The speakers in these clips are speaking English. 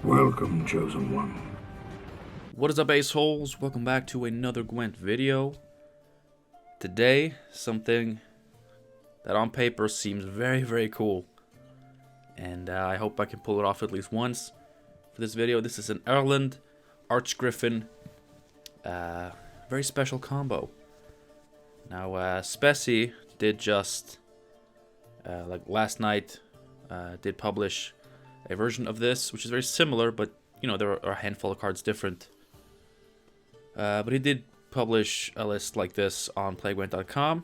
Welcome, Chosen One. What is up, ace-holes? Welcome back to another Gwent video. Today, something that on paper seems very, very cool. And I hope I can pull it off at least once for this video. This is an Erland Archgriffin very special combo. Now, Speci did just, like last night, did publish a version of this, which is very similar, but, you know, there are a handful of cards different. But he did publish a list like this on playgwent.com.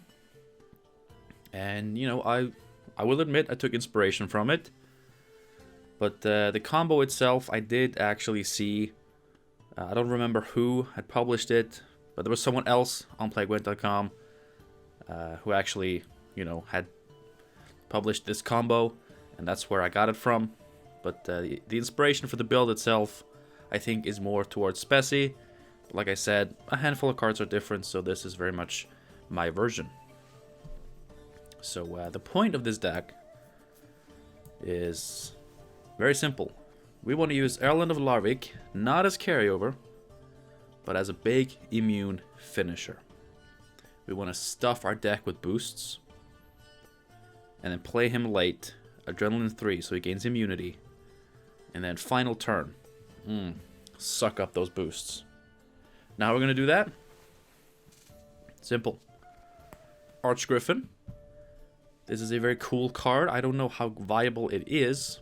And, you know, I will admit I took inspiration from it. But the combo itself, I did actually see. I don't remember who had published it, but there was someone else on playgwent.com who actually, you know, had published this combo. And that's where I got it from. But the inspiration for the build itself, I think, is more towards Speci. Like I said, a handful of cards are different, so this is very much my version. So the point of this deck is very simple. We want to use Erland Finisher, not as carryover, but as a big immune finisher. We want to stuff our deck with boosts, and then play him late, Adrenaline 3, so he gains immunity. And then final turn, suck up those boosts. Now how we're going to do that? Simple. Archgriffin. This is a very cool card. I don't know how viable it is,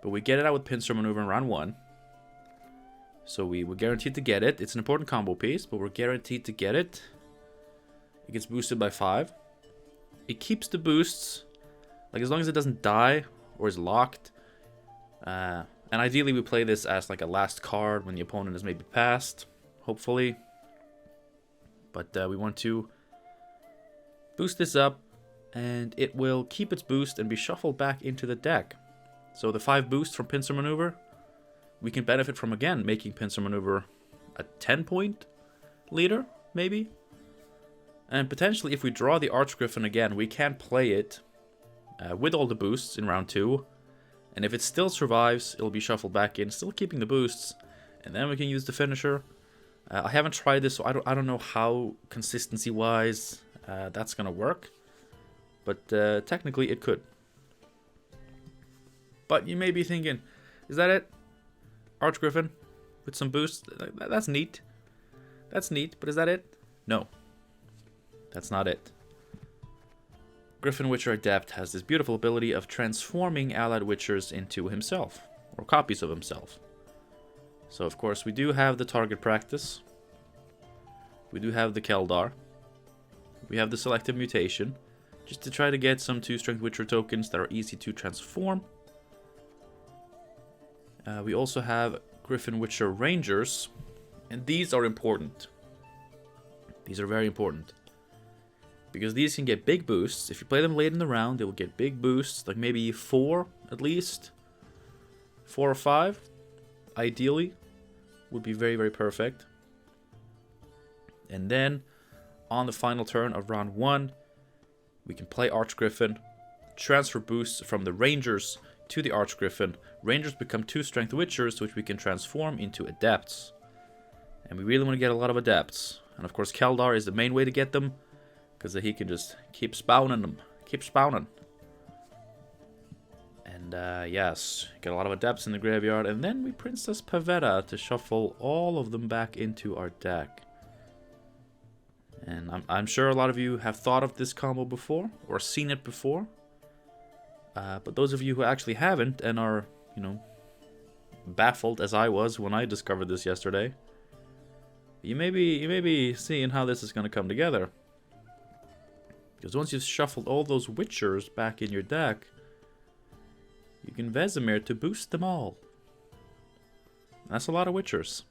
but we get it out with Pincer Maneuver in round 1. So we're guaranteed to get it. It's an important combo piece, but we're guaranteed to get it. It gets boosted by 5. It keeps the boosts, like as long as it doesn't die or is locked. And ideally we play this as like a last card when the opponent is maybe passed, hopefully. But we want to boost this up, and it will keep its boost and be shuffled back into the deck. So the 5 boosts from Pincer Maneuver, we can benefit from again, making Pincer Maneuver a 10-point leader, maybe. And potentially if we draw the Archgriffin again, we can play it with all the boosts in round 2. And if it still survives, it'll be shuffled back in, still keeping the boosts. And then we can use the finisher. I haven't tried this, so I don't know how consistency-wise that's going to work. But technically it could. But you may be thinking, is that it? Archgriffin with some boosts? That's neat. That's neat, but is that it? No. That's not it. Griffin Witcher Adept has this beautiful ability of transforming allied Witchers into himself, or copies of himself. So of course we do have the target practice. We do have the Keldar. We have the selective mutation, just to try to get some 2-strength Witcher tokens that are easy to transform. We also have Griffin Witcher Rangers, and these are important. These are very important. Because these can get big boosts. If you play them late in the round, they will get big boosts, like maybe 4 at least. 4 or 5, ideally, would be very, very perfect. And then, on the final turn of round 1, we can play Archgriffin, transfer boosts from the Rangers to the Archgriffin. Rangers become 2-strength Witchers, which we can transform into Adepts. And we really want to get a lot of Adepts. And of course, Keldar is the main way to get them, because he can just keep spawning them. Keep spawning. And yes, get a lot of Adepts in the graveyard. And then we Princess Pavetta to shuffle all of them back into our deck. And I'm sure a lot of you have thought of this combo before, or seen it before. But those of you who actually haven't, and are, you know, baffled as I was when I discovered this yesterday, you may be seeing how this is going to come together. Because once you've shuffled all those Witchers back in your deck, you can Vesemir to boost them all. That's a lot of Witchers.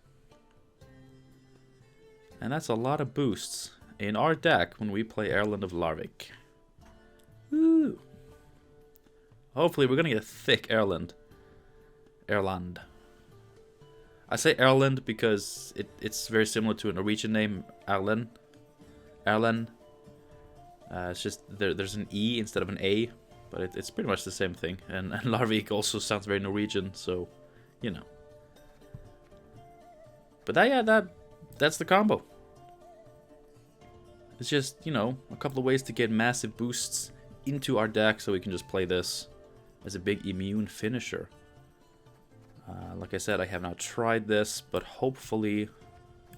And that's a lot of boosts in our deck when we play Erland Finisher. Woo! Hopefully we're going to get a thick Erland. I say Erland because it's very similar to a Norwegian name, Erlend. It's just there's an E instead of an A, but it's pretty much the same thing. And Larvik also sounds very Norwegian, so, you know. But that's the combo. It's just, you know, a couple of ways to get massive boosts into our deck so we can just play this as a big immune finisher. Like I said, I have not tried this, but hopefully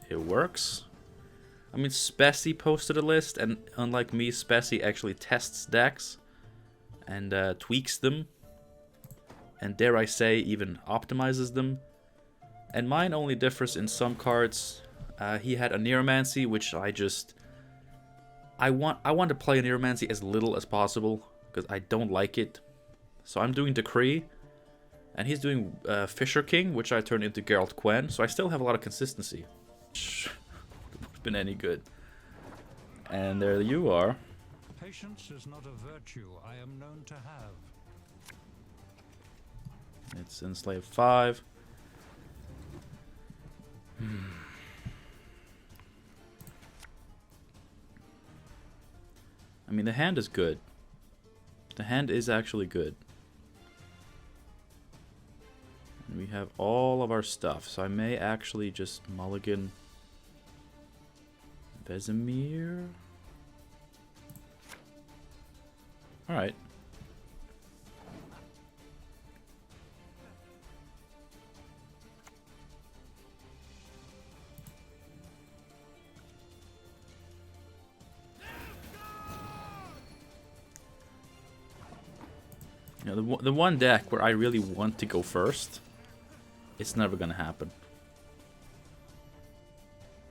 it works. I mean, Spessy posted a list, and unlike me, Spessy actually tests decks and tweaks them, and dare I say, even optimizes them. And mine only differs in some cards. He had a Neuromancy, which I want to play Neuromancy as little as possible because I don't like it. So I'm doing Decree, and he's doing Fisher King, which I turned into Geralt Quen. So I still have a lot of consistency. Would have been any good. And there you are. Patience is not a virtue I am known to have. It's Enslave 5. I mean, the hand is good. The hand is actually good. And we have all of our stuff, so I may actually just mulligan Vesemir. Alright. You know, the one deck where I really want to go first, it's never gonna happen.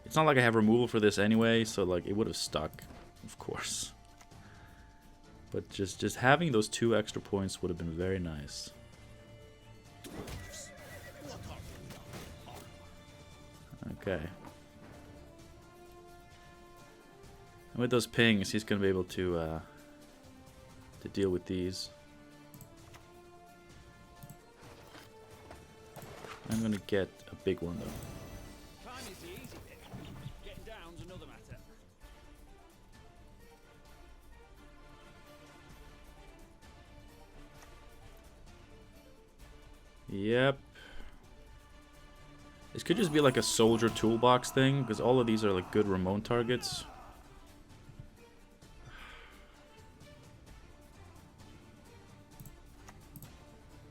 It's not like I have removal for this anyway, so like it would have stuck, of course. But just having those 2 extra points would have been very nice. Okay. And with those pings, he's gonna be able to deal with these. I'm gonna get a big one though. Time is the easy bit. Getting down's another matter. Yep. This could just be like a soldier toolbox thing, because all of these are like good Ramon targets.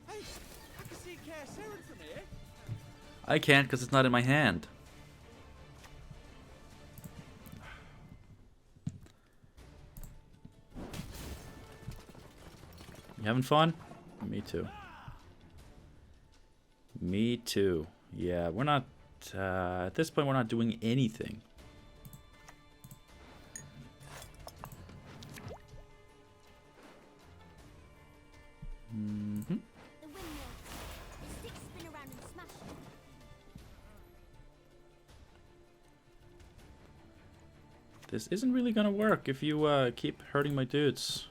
Hey, I can see Saren from here. I can't because it's not in my hand. You having fun? Me too. Me too. Yeah, we're not... at this point, we're not doing anything. Mm-hmm. This isn't really gonna work if you keep hurting my dudes.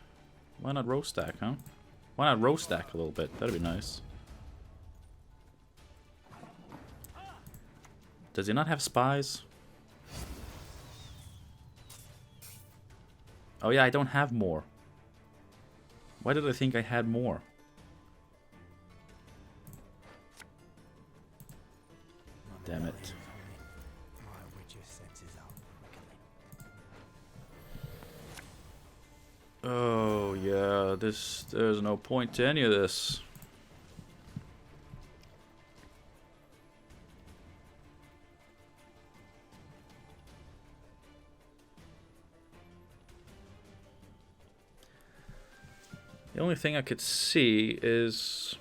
Why not row stack, huh? Why not row stack a little bit? That'd be nice. Does he not have spies? Oh yeah, I don't have more. Why did I think I had more? Damn it. Oh yeah, there's no point to any of this. The only thing I could see is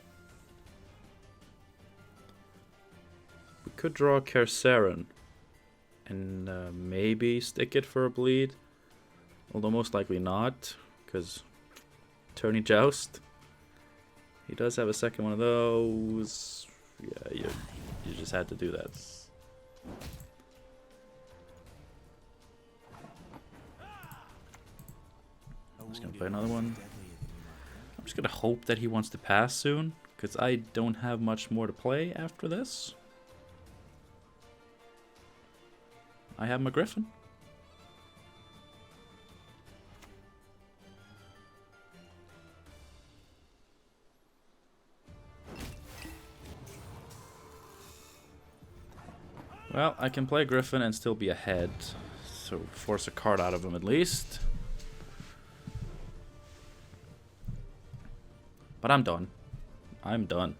we could draw Kersaran and maybe stick it for a bleed, although most likely not, because Tourney Joust. He does have a second one of those. Yeah, you just had to do that. I'm just gonna play another one. I'm just gonna hope that he wants to pass soon, because I don't have much more to play after this. I have my Griffin. Well, I can play Griffin and still be ahead. So force a card out of him at least. But I'm done. I'm done.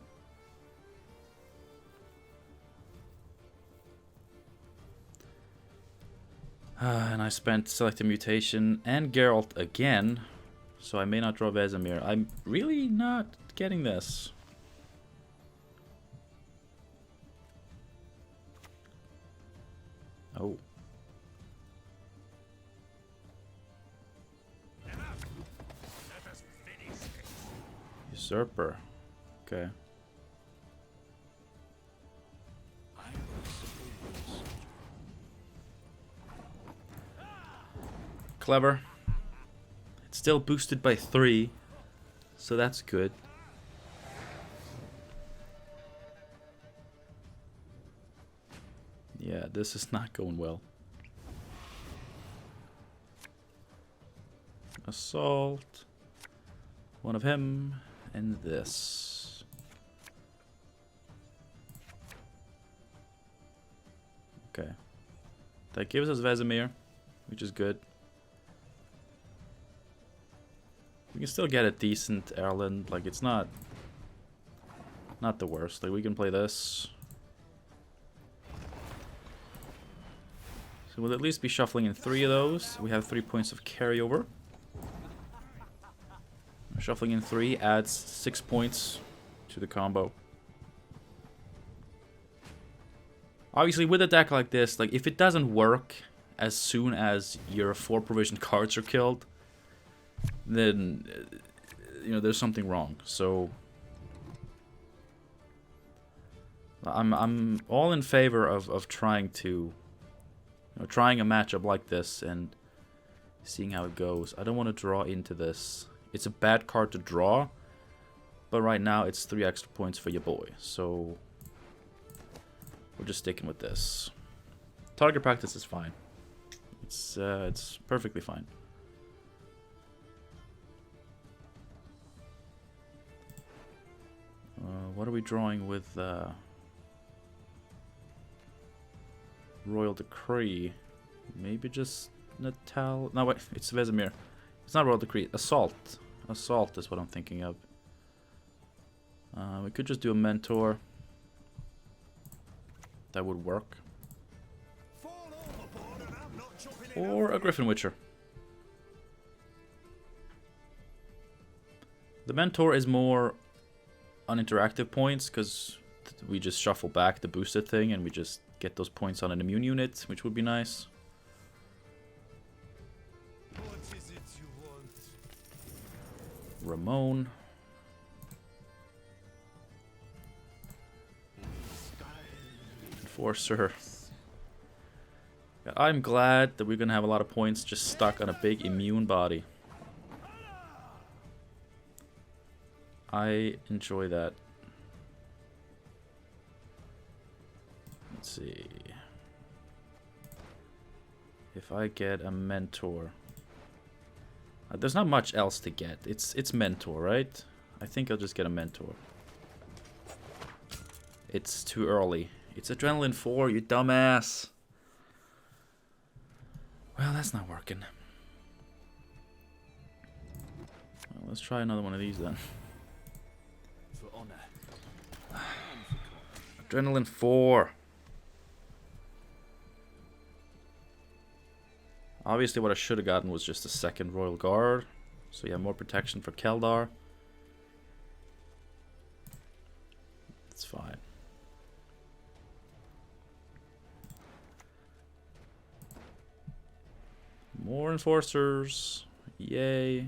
And I spent Selected Mutation and Geralt again. So I may not draw Vesemir. I'm really not getting this. Oh. Usurper. Okay. Clever. It's still boosted by 3, so that's good. Yeah, this is not going well. Assault. One of him, and this. Okay. That gives us Vesemir, which is good. We can still get a decent Erland. Like, it's not the worst. Like, we can play this. So we'll at least be shuffling in 3 of those. We have 3 points of carryover. Shuffling in 3 adds 6 points to the combo. Obviously, with a deck like this, like, if it doesn't work as soon as your 4 provision cards are killed, then, you know, there's something wrong. So I'm all in favor of trying to, you know, trying a matchup like this and seeing how it goes. I don't want to draw into this. It's a bad card to draw, but right now it's 3 extra points for your boy. So we're just sticking with this. Target practice is fine. It's perfectly fine. What are we drawing with Royal Decree? Maybe just Natal. No, wait, it's Vesemir. It's not Royal Decree. Assault. Assault is what I'm thinking of. We could just do a Mentor. That would work. Or a Griffin Witcher. The Mentor is more uninteractive points because we just shuffle back the boosted thing and we just get those points on an immune unit, which would be nice. What is it you want? Ramon. Enforcer. I'm glad that we're gonna have a lot of points just stuck on a big immune body. I enjoy that. Let's see. If I get a Mentor. There's not much else to get. It's Mentor, right? I think I'll just get a Mentor. It's too early. It's Adrenaline 4, you dumbass. Well, that's not working. Well, let's try another one of these then. For honor. Adrenaline 4. Obviously what I should have gotten was just a second Royal Guard. So yeah, more protection for Keldar. It's fine. More Enforcers. Yay. I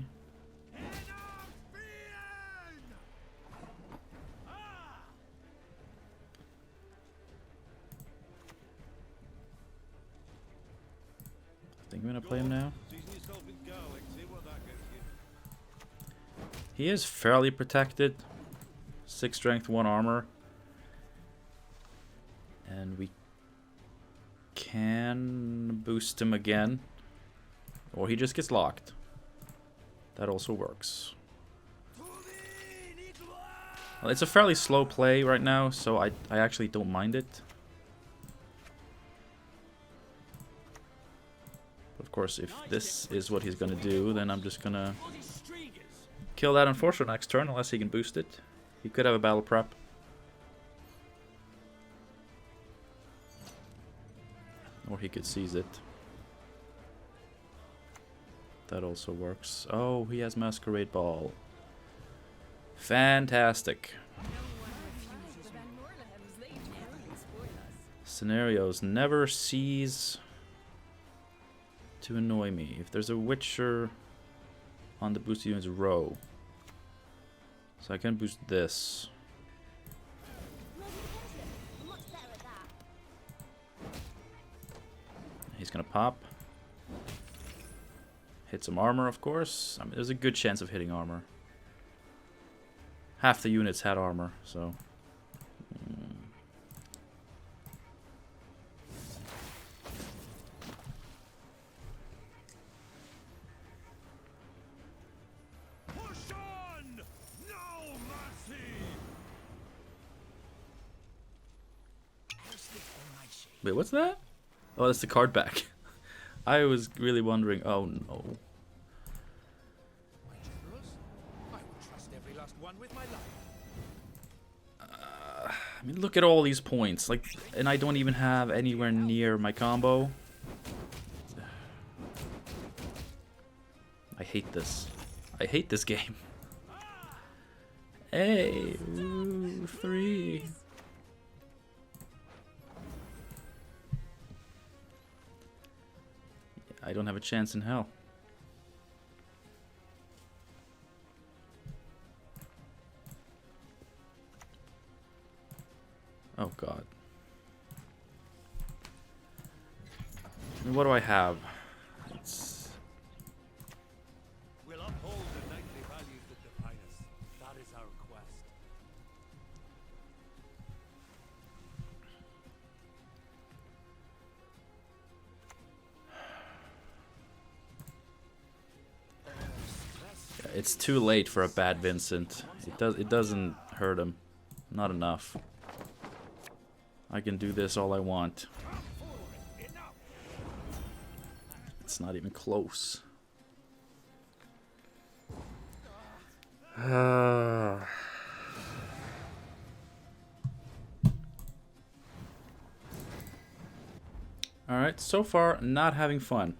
think I'm gonna play him now. He is fairly protected. 6 strength, 1 armor. And we can boost him again. Or he just gets locked. That also works. Well, it's a fairly slow play right now, so I actually don't mind it. course, if this is what he's gonna do, then I'm just gonna kill that Enforcer next turn, unless he can boost it. He could have a battle prep. Or he could seize it. That also works. Oh, he has Masquerade Ball. Fantastic. Scenarios never cease to annoy me. If there's a Witcher on the boosted units row, so I can boost this. He's gonna pop. Hit some armor, of course. I mean, there's a good chance of hitting armor. Half the units had armor, so. Push on! No mercy! Wait, what's that? Oh, that's the card back. I was really wondering. Oh no. My generals, I would trust every last one with my life. I mean, look at all these points. Like, and I don't even have anywhere near my combo. I hate this. I hate this game. Hey, ooh, 3. I don't have a chance in hell. Oh god. And what do I have? It's... We'll uphold the knightly values that define us. That is our quest. It's too late for a bad Vincent. It doesn't hurt him. Not enough. I can do this all I want. It's not even close. Alright, so far not having fun.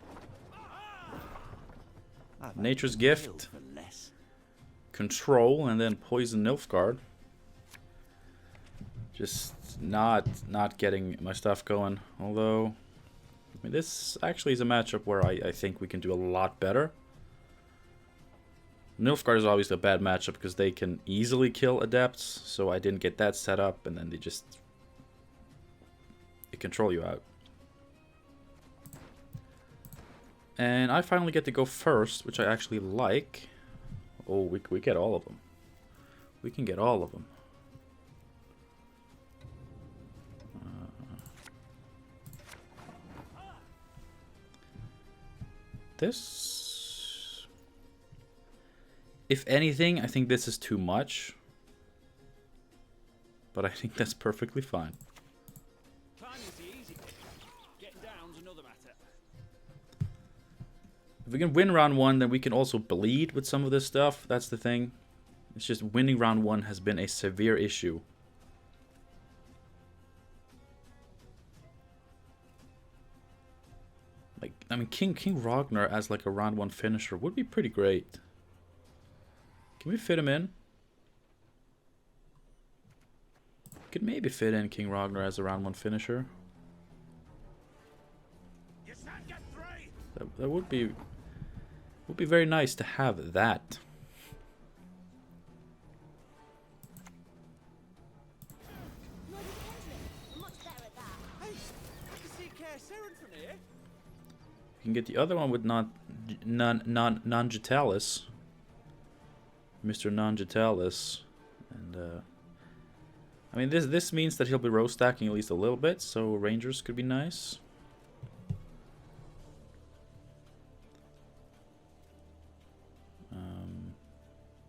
Nature's Gift, Control, and then Poison Nilfgaard. Just not getting my stuff going. Although, I mean, this actually is a matchup where I think we can do a lot better. Nilfgaard is obviously a bad matchup because they can easily kill Adepts, so I didn't get that set up, and then they control you out. And I finally get to go first, which I actually like. Oh, we get all of them. We can get all of them. This... If anything, I think this is too much. But I think that's perfectly fine. Climbing's easy. Getting down's another matter. If we can win round 1, then we can also bleed with some of this stuff. That's the thing. It's just winning round 1 has been a severe issue. Like, I mean, King Ragnar as like a round 1 finisher would be pretty great. Can we fit him in? Could maybe fit in King Ragnar as a round 1 finisher. That would be very nice to have that. You can get the other one with non-Jetalis. Mr. Non-Jetalis. And I mean this means that he'll be row stacking at least a little bit, so Rangers could be nice.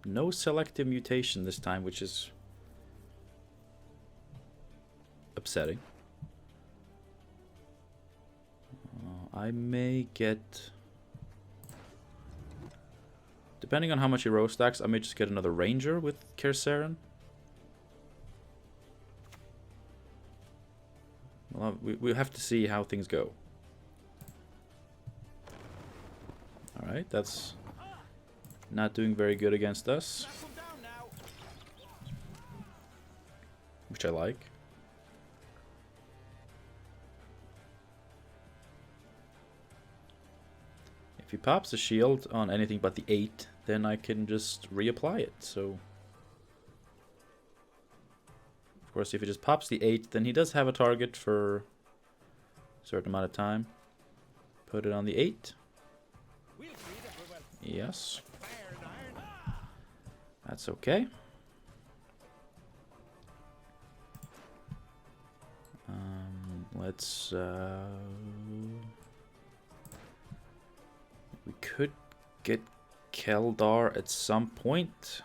No selective mutation this time, which is upsetting. I may get Depending on how much he row stacks, I may just get another ranger with Kersaran. Well, we have to see how things go. Alright, that's not doing very good against us. Which I like. If he pops a shield on anything but the 8, then I can just reapply it, so... Of course, if he just pops the 8, then he does have a target for a certain amount of time. Put it on the 8. Yes. That's okay. Let's... We could get Keldar at some point.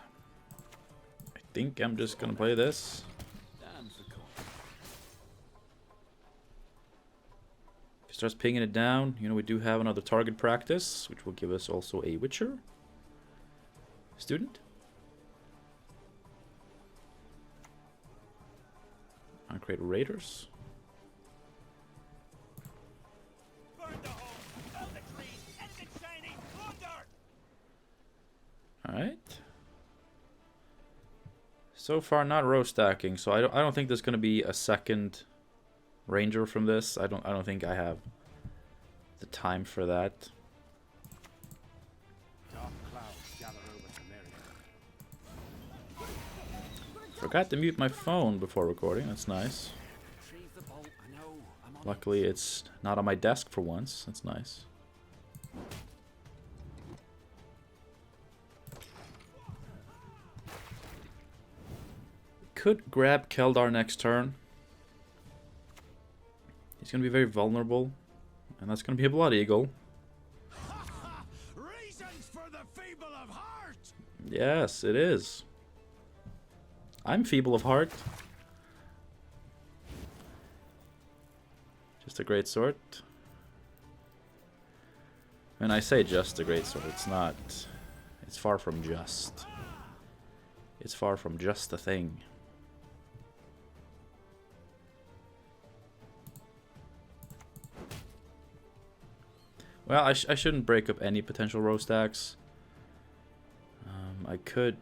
I think I'm just gonna play this. If he starts pinging it down, you know, we do have another target practice, which will give us also a Witcher student. I'll create raiders. Alright. So far not row stacking, so I don't think there's gonna be a second ranger from this. I don't think I have the time for that. Forgot to mute my phone before recording, that's nice. Luckily it's not on my desk for once, that's nice. Could grab Keldar next turn. He's gonna be very vulnerable, and that's gonna be a Blood Eagle. Reasons for the feeble of heart. Yes, it is. I'm feeble of heart. Just a great sword. When I say just a great sword, it's not. It's far from just. It's far from just a thing. Well, I shouldn't break up any potential row stacks. I could...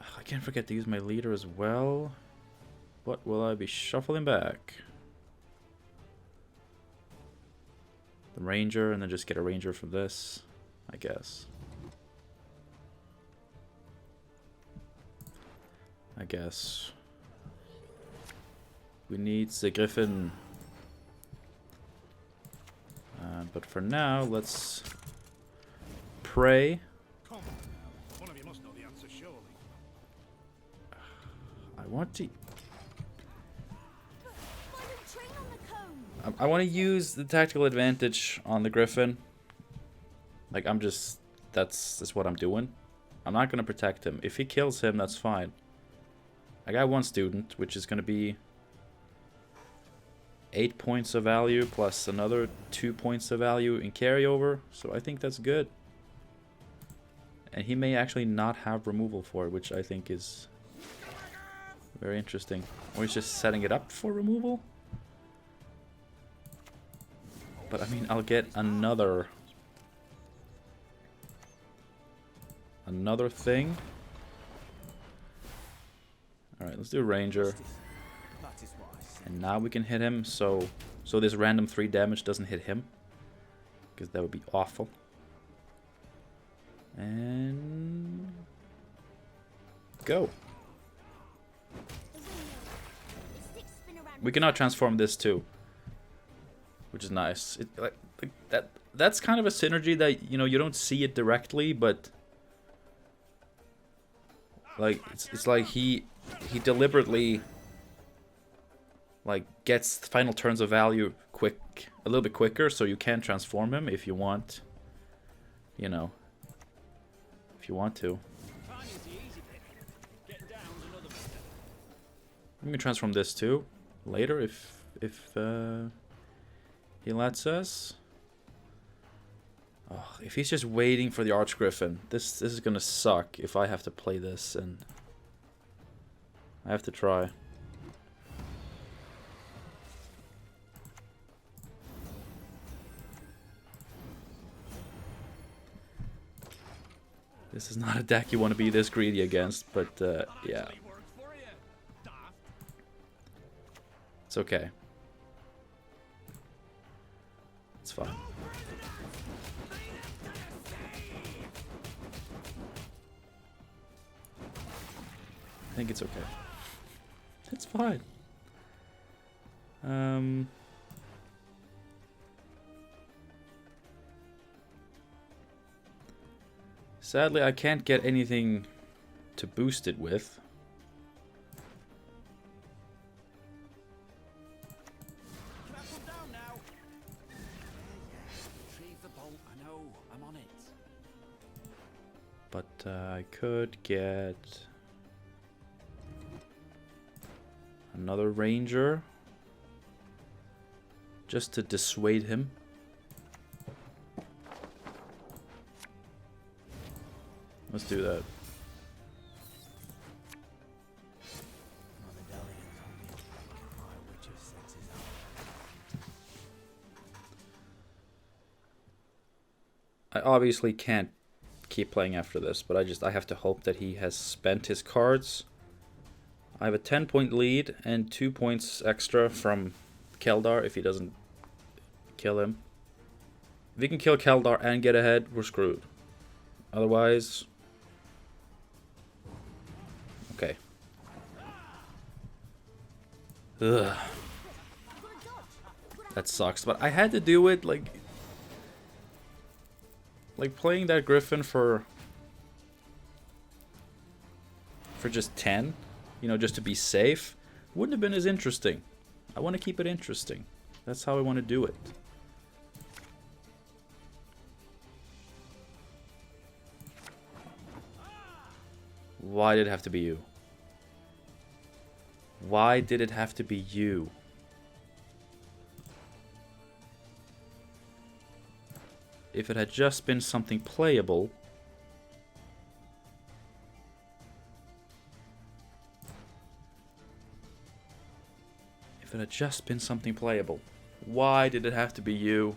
I can't forget to use my leader as well. What will I be shuffling back? The ranger, and then just get a ranger from this, I guess. We need the Griffin. But for now, let's pray. Come on now. One of you must know the answer, surely. I want to... I want to use the tactical advantage on the Griffin. Like, I'm just... That's what I'm doing. I'm not going to protect him. If he kills him, that's fine. I got one student, which is going to be 8 points of value plus another 2 points of value in carryover, so I think that's good. And he may actually not have removal for it, which I think is very interesting. Or he's just setting it up for removal. But I mean, I'll get another thing. Alright, let's do Ranger. And now we can hit him, so this random 3 damage doesn't hit him. Because that would be awful. And... go. We can now transform this too. Which is nice. That's kind of a synergy that, you know, you don't see it directly, but... like, it's like he deliberately... like, gets final turns of value a little bit quicker, so you can transform him if you want. You know, if you want to. I'm gonna transform this too later if he lets us. Oh, if he's just waiting for the Archgriffin, this is gonna suck if I have to play this, and I have to try. This is not a deck you want to be this greedy against, but yeah. It's okay. It's fine. I think it's okay. It's fine. Sadly, I can't get anything to boost it with. But I could get another ranger just to dissuade him. Let's do that. I obviously can't keep playing after this, but I have to hope that he has spent his cards. I have a 10-point lead and 2 points extra from Keldar if he doesn't kill him. If he can kill Keldar and get ahead, we're screwed. Otherwise... Okay. Ugh. That sucks, but I had to do it, like playing that Griffin for just 10, you know, just to be safe, wouldn't have been as interesting. I want to keep it interesting. That's how I want to do it. Why did it have to be you? Why did it have to be you? If it had just been something playable... If it had just been something playable. Why did it have to be you?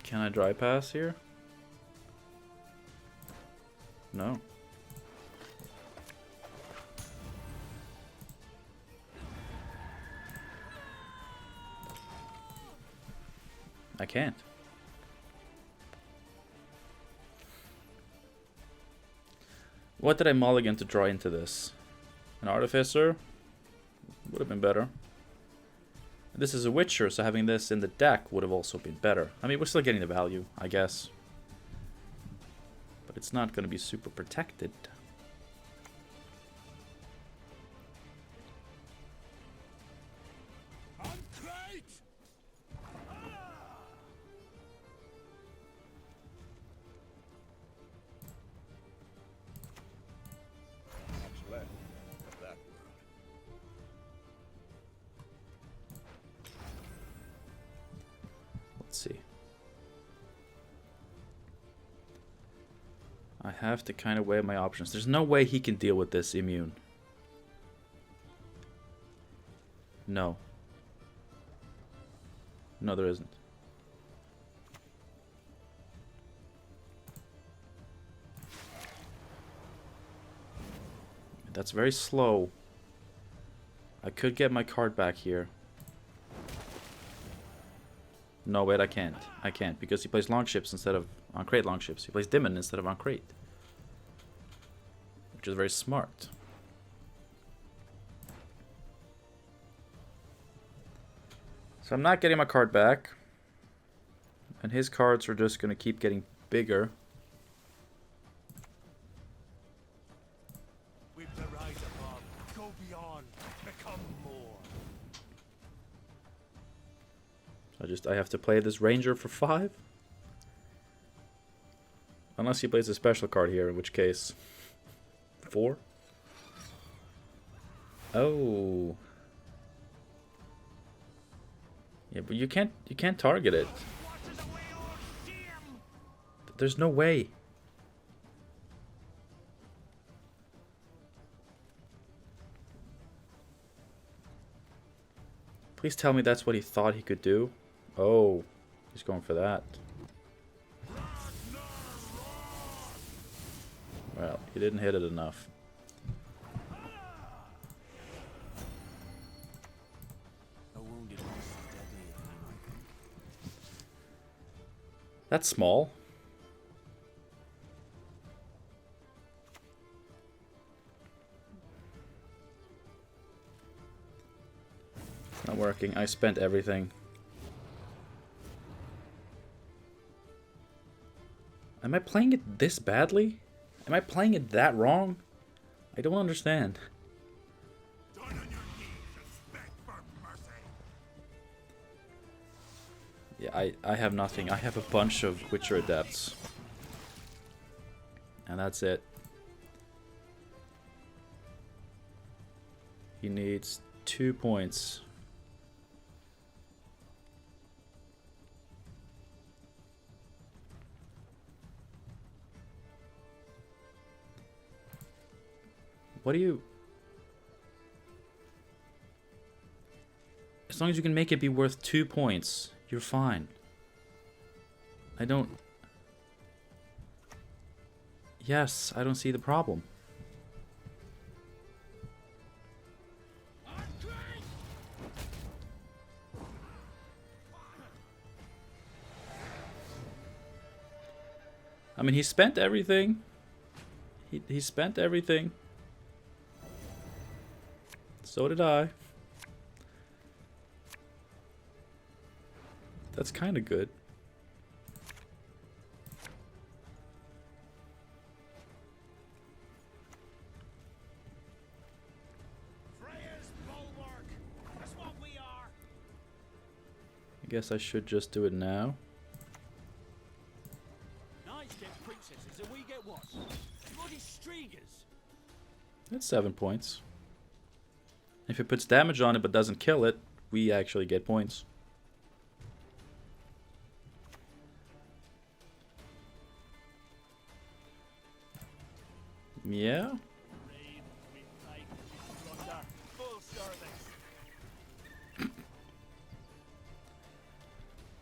Can I dry pass here? No. I can't. What did I mulligan to draw into this? An Artificer? Would have been better. This is a Witcher, so having this in the deck would have also been better. I mean, we're still getting the value, I guess. But it's not going to be super protected. Let's see. I have to kind of weigh my options. There's no way he can deal with this immune. No. No, there isn't. That's very slow. I could get my card back here. No, wait, I can't. I can't, because he plays Longships instead of on-crate Longships. He plays Dimon instead of on-crate. Which is very smart. So I'm not getting my card back. And his cards are just going to keep getting bigger. With the rise above, go beyond, become more. I have to play this Ranger for 5? Unless he plays a special card here, in which case 4? Oh. Yeah, but you can't target it. There's no way. Please tell me that's what he thought he could do. Oh, he's going for that. Well, he didn't hit it enough. That's small. Not working. I spent everything. Am I playing it this badly? Am I playing it that wrong? I don't understand. Yeah, I have nothing. I have a bunch of Witcher adepts. And that's it. He needs 2 points. What do you... As long as you can make it be worth 2 points, you're fine. I don't... Yes, I don't see the problem. I mean, he spent everything. He spent everything. So did I. That's kind of good. I guess I should just do it now. Knights get princesses and we get what? Bloody streagers. That's 7 points. If it puts damage on it but doesn't kill it, we actually get points. Yeah.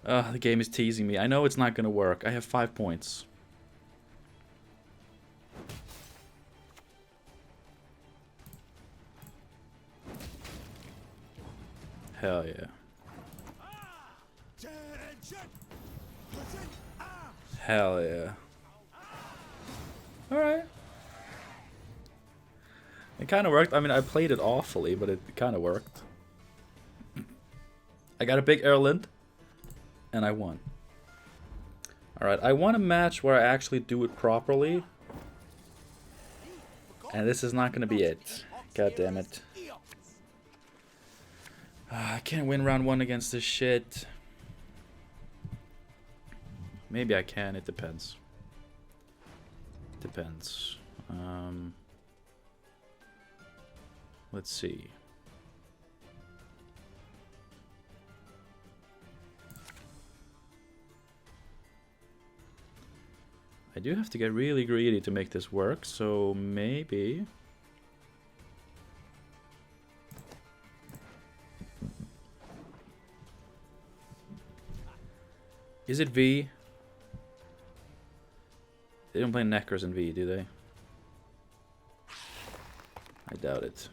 The game is teasing me. I know it's not gonna work. I have 5 points. Hell yeah. Hell yeah. Alright. It kind of worked. I mean, I played it awfully, but it kind of worked. I got a big Erland, and I won. Alright, I want a match where I actually do it properly. And this is not going to be it. God damn it. I can't win round 1 against this shit. Maybe I can, it depends. Depends. Let's see. I do have to get really greedy to make this work, so maybe... Is it V? They don't play Neckers in V, do they? I doubt it.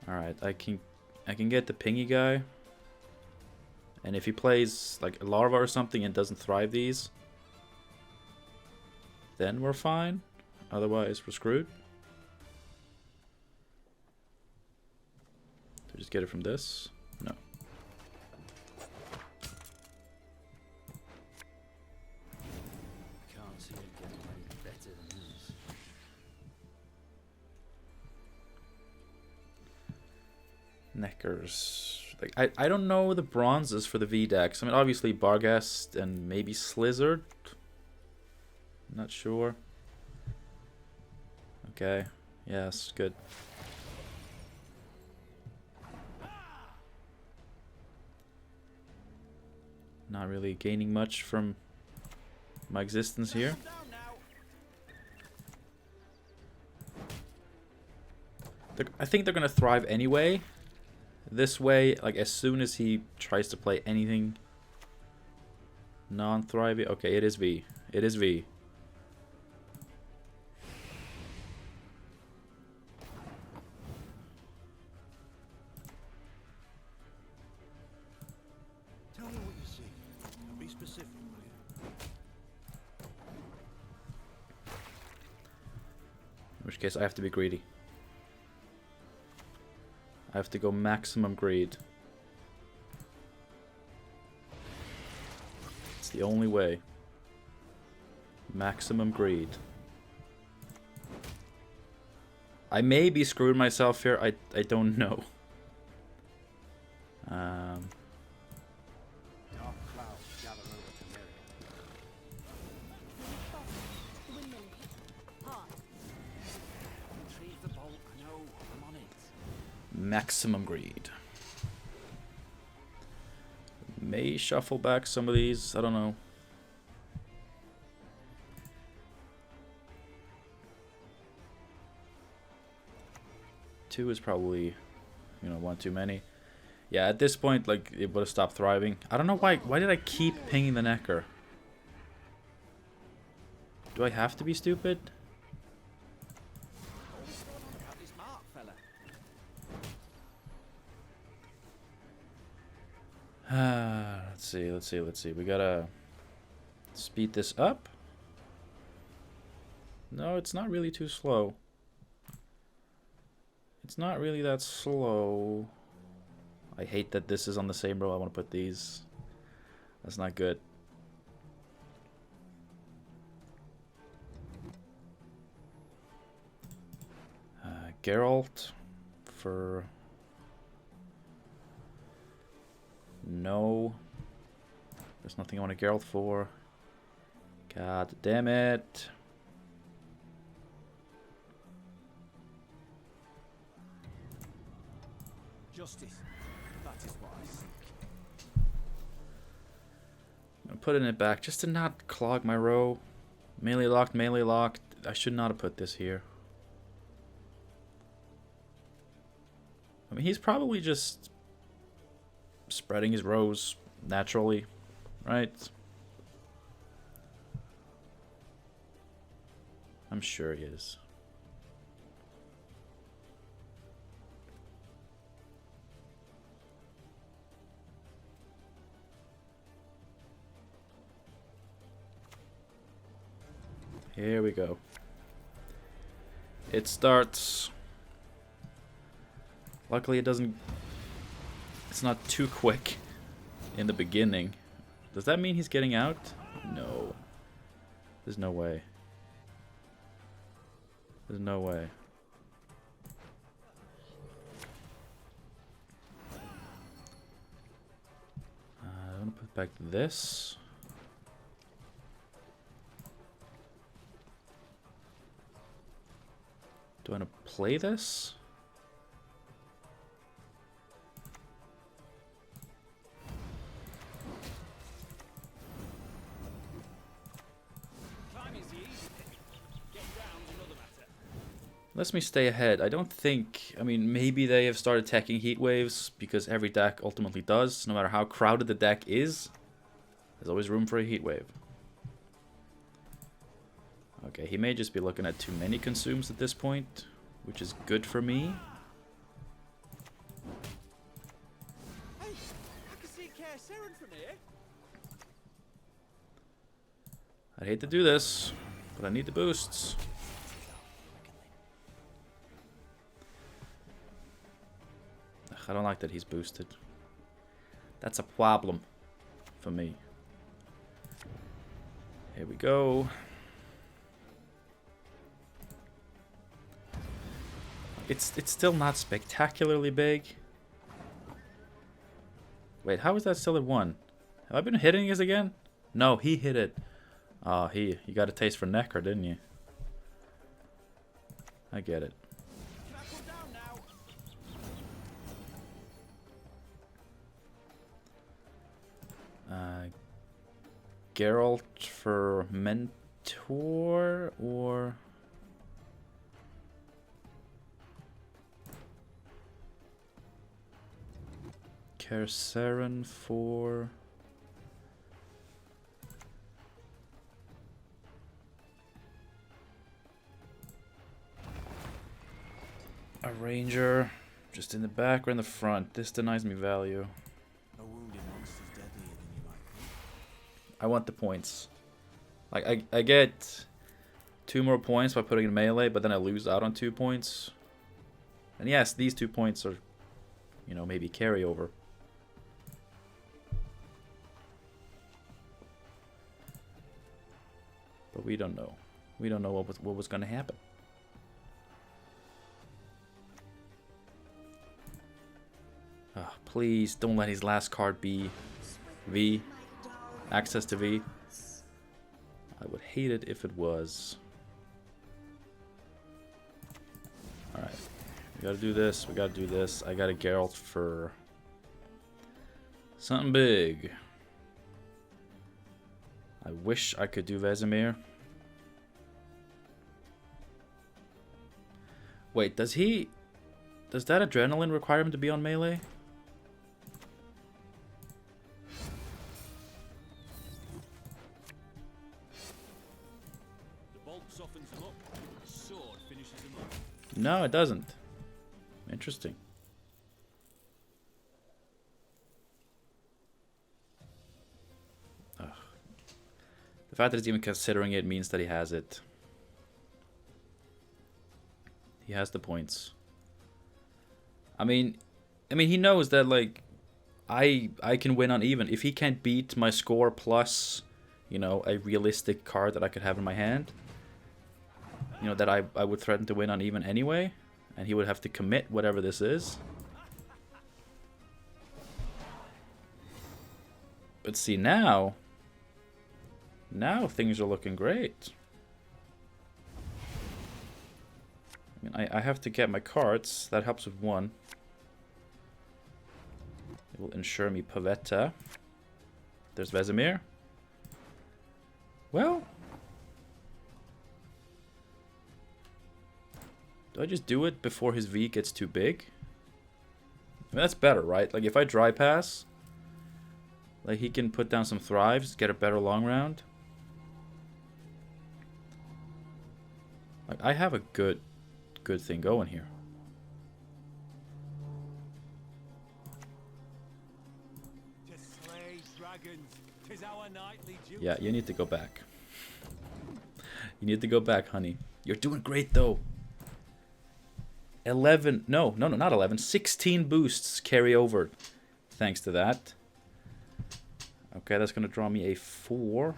Alright, I can get the pingy guy. And if he plays like a larva or something and doesn't thrive these, then we're fine. Otherwise, we're screwed. Do I just get it from this? No. Can't see it getting any better than this. Neckers. Like I don't know the bronzes for the V decks. I mean, obviously Barghest and maybe Slizzard. Not sure. Okay. Yes, good. Not really gaining much from my existence here. Down now. I think they're gonna thrive anyway. This way, like as soon as he tries to play anything non-thriving. Okay, it is V. It is V. Tell me what you see. And be specific, will you? In which case, I have to be greedy. I have to go maximum greed. It's the only way. Maximum greed. I may be screwing myself here. I don't know. Dark clouds gather over Temeria. Retrieve the bolt. I know. I'm on it. Maximum greed. May shuffle back some of these. I don't know. Two is probably, you know, one too many. Yeah, at this point, like, it would have stopped thriving. I don't know why. Why did I keep pinging the Necker? Do I have to be stupid? Have this mark, fella. Let's see. We gotta speed this up. No, it's not really too slow. It's not really that slow. I hate that this is on the same row. I want to put these. That's not good. Geralt for... No. There's nothing I want to Geralt for. God damn it. Justice. That is what I seek. I'm putting it back just to not clog my row. Melee locked, melee locked. I should not have put this here. I mean, he's probably just spreading his rows naturally, right? I'm sure he is. Here we go. It starts. Luckily it doesn't... It's not too quick in the beginning. Does that mean he's getting out? No. There's no way. There's no way. I'm gonna put back this. Do I want to play this? Climbing's the easy bit. Getting down's another matter. Lets me stay ahead. I don't think... I mean, maybe they have started teching heat waves, because every deck ultimately does. No matter how crowded the deck is, there's always room for a heat wave. Okay, he may just be looking at too many consumes at this point, which is good for me. Hey, I can see Kaer Seren from here. I'd hate to do this, but I need the boosts. Ugh, I don't like that he's boosted. That's a problem for me. Here we go. It's still not spectacularly big. Wait, how is that still at 1? Have I been hitting this again? No, he hit it. Oh, you got a taste for Necker, didn't you? I get it. Geralt for mentor or Kersaran for a ranger, just in the back or in the front. This denies me value. A wounded monster's deadlier than you might think. I want the points. Like I get 2 more points by putting in melee, but then I lose out on 2 points. And yes, these 2 points are, you know, maybe carryover. But we don't know. We don't know what was going to happen. Oh, please don't let his last card be V. Access to V. I would hate it if it was. Alright. We gotta do this. We gotta do this. I got a Geralt for something big. I wish I could do Vesemir. Wait, does that adrenaline require him to be on melee? The bolt softens them up. The sword finishes them up. No, it doesn't. Interesting. Ugh. The fact that he's even considering it means that he has it. He has the points. I mean he knows that, like, I can win on even. If he can't beat my score plus, you know, a realistic card that I could have in my hand, you know, that I would threaten to win on even anyway, and he would have to commit whatever this is. But see, now things are looking great. I mean, I have to get my cards. That helps with 1. It will ensure me Pavetta. There's Vesemir. Well, do I just do it before his V gets too big? I mean, that's better, right? Like, if I dry pass, like, he can put down some thrives, get a better long round. Like, I have a good thing going here. To slay dragons, 'tis our nightly duty. Yeah, you need to go back. You need to go back, honey. You're doing great, though. 11, no, not 11. 16 boosts carry over thanks to that. Okay, that's going to draw me a 4.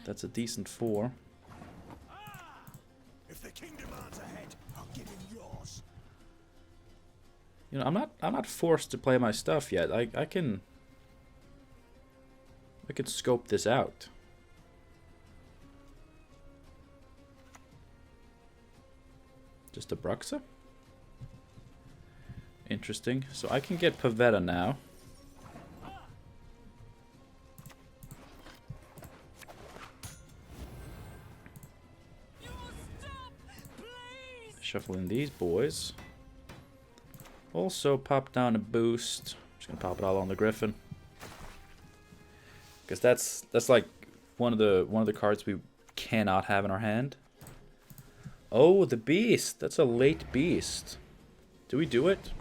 That's a decent 4. If the king demands a head, I'll give him yours. You know, I'm not forced to play my stuff yet. I can scope this out. Just a Bruxa? Interesting. So I can get Pavetta now. Shuffle in these boys. Also pop down a boost. Just gonna pop it all on the Griffin. Because that's like one of the cards we cannot have in our hand. Oh, the beast. That's a late beast. Do we do it?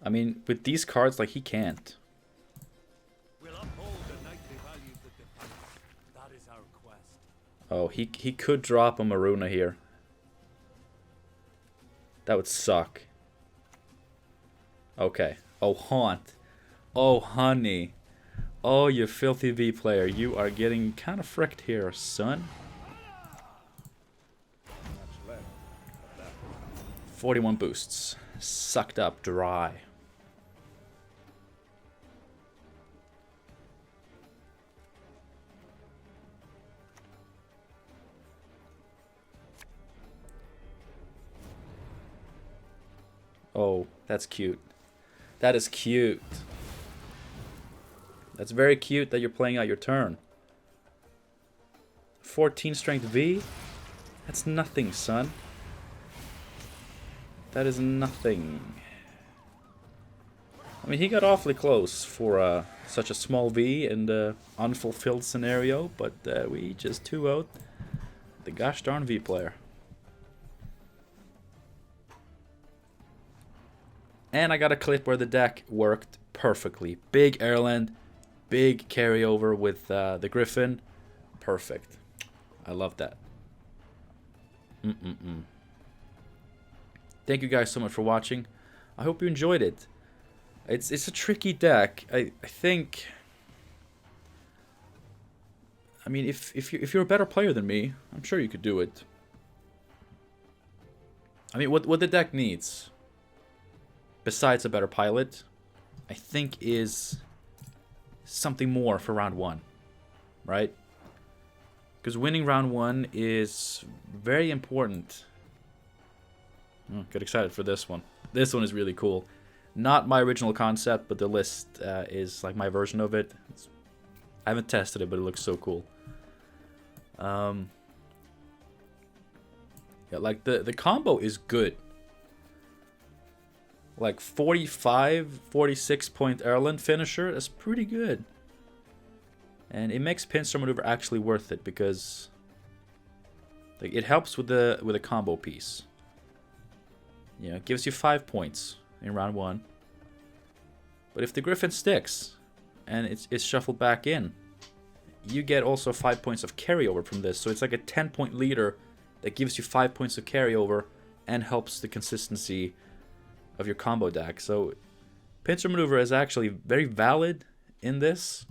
I mean, with these cards, like, he can't. We'll uphold the knightly values of the palace. That is our quest. Oh, he could drop a Maruna here. That would suck. Okay. Oh, Haunt. Oh, honey. Oh, you filthy V player. You are getting kind of fricked here, son. 41 boosts. Sucked up dry. Oh, that's cute. That is cute. That's very cute that you're playing out your turn. 14 strength V? That's nothing, son. That is nothing. I mean, he got awfully close for such a small V in the unfulfilled scenario, but we just 2-0'd the gosh darn V player. And I got a clip where the deck worked perfectly. Big Erland, big carryover with the Griffin. Perfect. I love that. Thank you guys so much for watching. I hope you enjoyed it. It's a tricky deck. I think. I mean, if you're a better player than me, I'm sure you could do it. I mean, what the deck needs, besides a better pilot, I think is something more for round 1, right? Because winning round 1 is very important. Get excited for this one. This one is really cool. Not my original concept, but the list is like my version of it. I haven't tested it, but it looks so cool. Yeah, like the combo is good. Like 45, 46 Point Erland Finisher, that's pretty good. And it makes pincer maneuver actually worth it because like, it helps with the combo piece. You know, it gives you 5 points in round 1. But if the Griffin sticks and it's shuffled back in, you get also 5 points of carryover from this. So it's like a 10-point leader that gives you 5 points of carryover and helps the consistency of your combo deck. So pincer maneuver is actually very valid in this.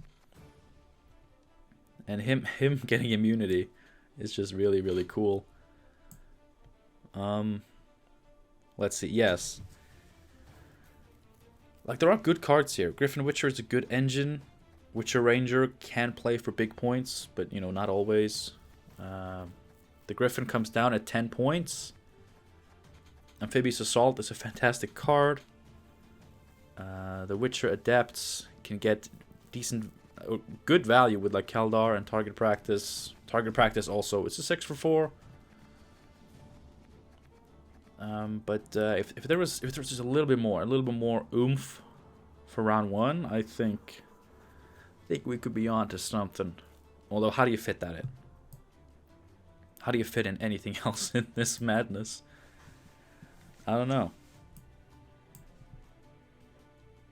And him getting immunity is just really, really cool. Let's see. Yes. Like, there are good cards here. Griffin Witcher is a good engine. Witcher Ranger can play for big points, but, you know, not always. The Griffin comes down at 10 points. Amphibious Assault is a fantastic card. The Witcher Adepts can get decent, good value with, like, Kaldar and Target Practice. Target Practice also, it's a 6 for 4. But if there was just a little bit more oomph for round 1, I think we could be on to something. Although, how do you fit that in? How do you fit in anything else in this madness? I don't know.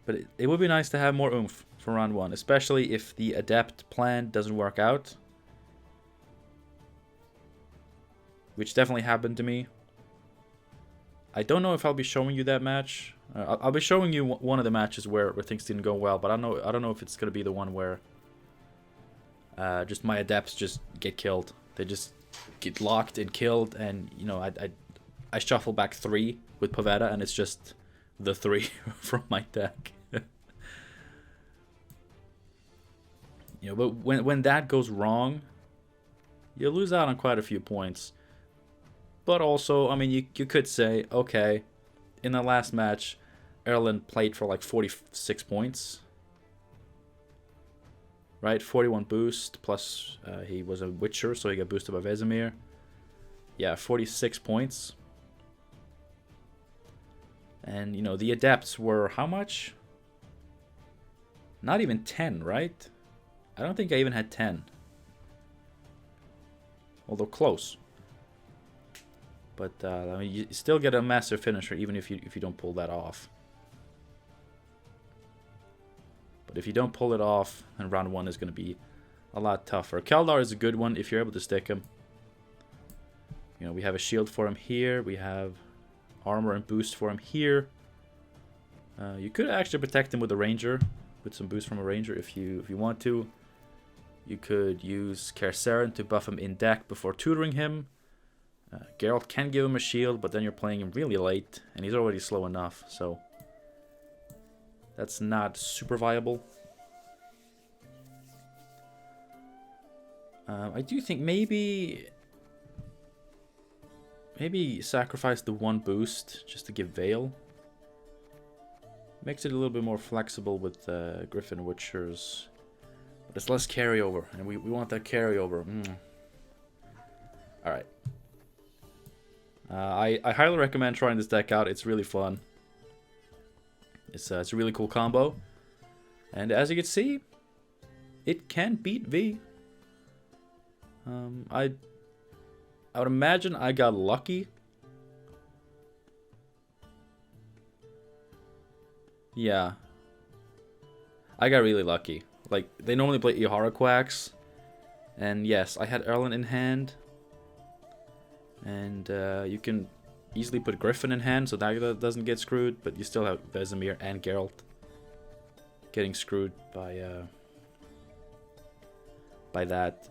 But it would be nice to have more oomph for round 1, especially if the Adept plan doesn't work out, which definitely happened to me. I don't know if I'll be showing you that match. I'll be showing you one of the matches where things didn't go well, but I don't know if it's gonna be the one where just my adepts just get killed. They just get locked and killed, and you know I shuffle back 3 with Pavetta, and it's just the 3 from my deck. You know, but when that goes wrong, you lose out on quite a few points. But also, I mean, you could say, okay, in the last match, Erland played for like 46 points. Right? 41 boost, plus he was a Witcher, so he got boosted by Vesemir. Yeah, 46 points. And, you know, the Adepts were how much? Not even 10, right? I don't think I even had 10. Although close. But I mean, you still get a master finisher even if you don't pull that off. But if you don't pull it off, then round 1 is going to be a lot tougher. Kaldar is a good one if you're able to stick him. You know, we have a shield for him here. We have armor and boost for him here. You could actually protect him with a ranger, with some boost from a ranger if you want to. You could use Kercerin to buff him in deck before tutoring him. Geralt can give him a shield, but then you're playing him really late, and he's already slow enough, so that's not super viable. I do think maybe sacrifice the 1 boost just to give Veil. Makes it a little bit more flexible with Griffin Witcher's But it's less carryover, and we want that carryover. Alright. I highly recommend trying this deck out. It's really fun. It's a really cool combo. And as you can see, it can beat V. I would imagine I got lucky. Yeah. I got really lucky. Like, they normally play Ihara Quacks. And yes, I had Erland in hand. And you can easily put Griffin in hand, so that doesn't get screwed. But you still have Vesemir and Geralt getting screwed by that.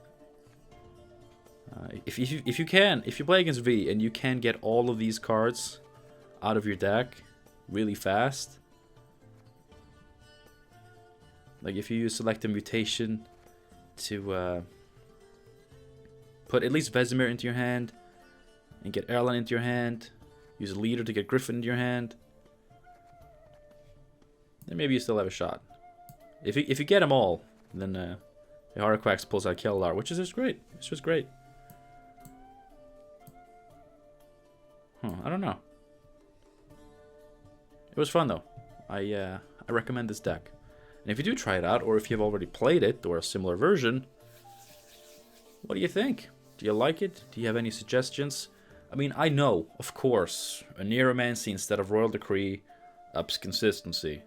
If you play against V and you can get all of these cards out of your deck really fast, like if you select a mutation to put at least Vesemir into your hand and get Erland into your hand, use a leader to get Griffin into your hand, then maybe you still have a shot. If you get them all, then the Haraquax pulls out Keldar, which is just great. It's just great. I don't know. It was fun though. I recommend this deck. And if you do try it out, or if you've already played it, or a similar version, what do you think? Do you like it? Do you have any suggestions? I mean, I know, of course, a Neuromancy instead of Royal Decree ups consistency.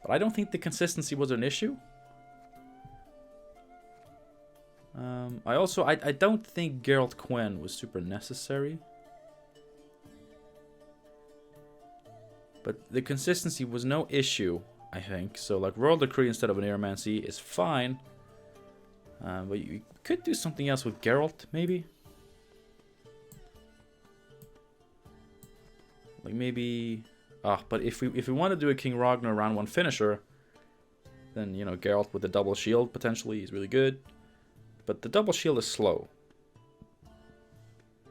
But I don't think the consistency was an issue. I don't think Geralt Quen was super necessary. But the consistency was no issue, I think. So like Royal Decree instead of an Neuromancy is fine. But you could do something else with Geralt, maybe. Like maybe... but if we want to do a King Ragnar round 1 finisher, then, you know, Geralt with the double shield potentially is really good. But the double shield is slow.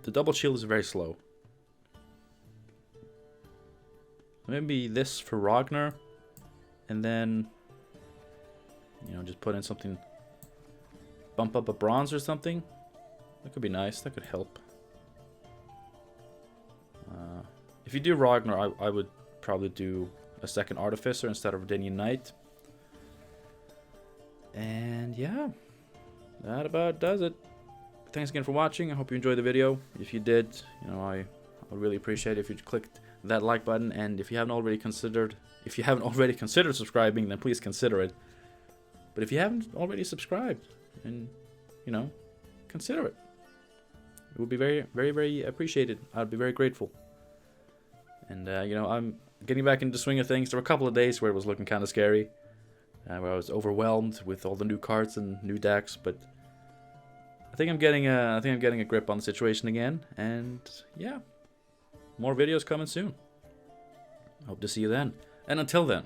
The double shield is very slow. Maybe this for Ragnar, and then, you know, just put in something, bump up a bronze or something. That could be nice. That could help. If you do Ragnar, I would probably do a second Artificer instead of Redanian Knight. And yeah, that about does it. Thanks again for watching. I hope you enjoyed the video. If you did, you know, I would really appreciate it if you clicked that like button, and if you haven't already considered subscribing, then please consider it. But if you haven't already subscribed, then, you know, consider it. It would be very, very, very appreciated. I'd be very grateful. And you know, I'm getting back into the swing of things. There were a couple of days where it was looking kind of scary, where I was overwhelmed with all the new cards and new decks, but I think I'm getting a grip on the situation again. And yeah, more videos coming soon. Hope to see you then. And until then,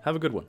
have a good one.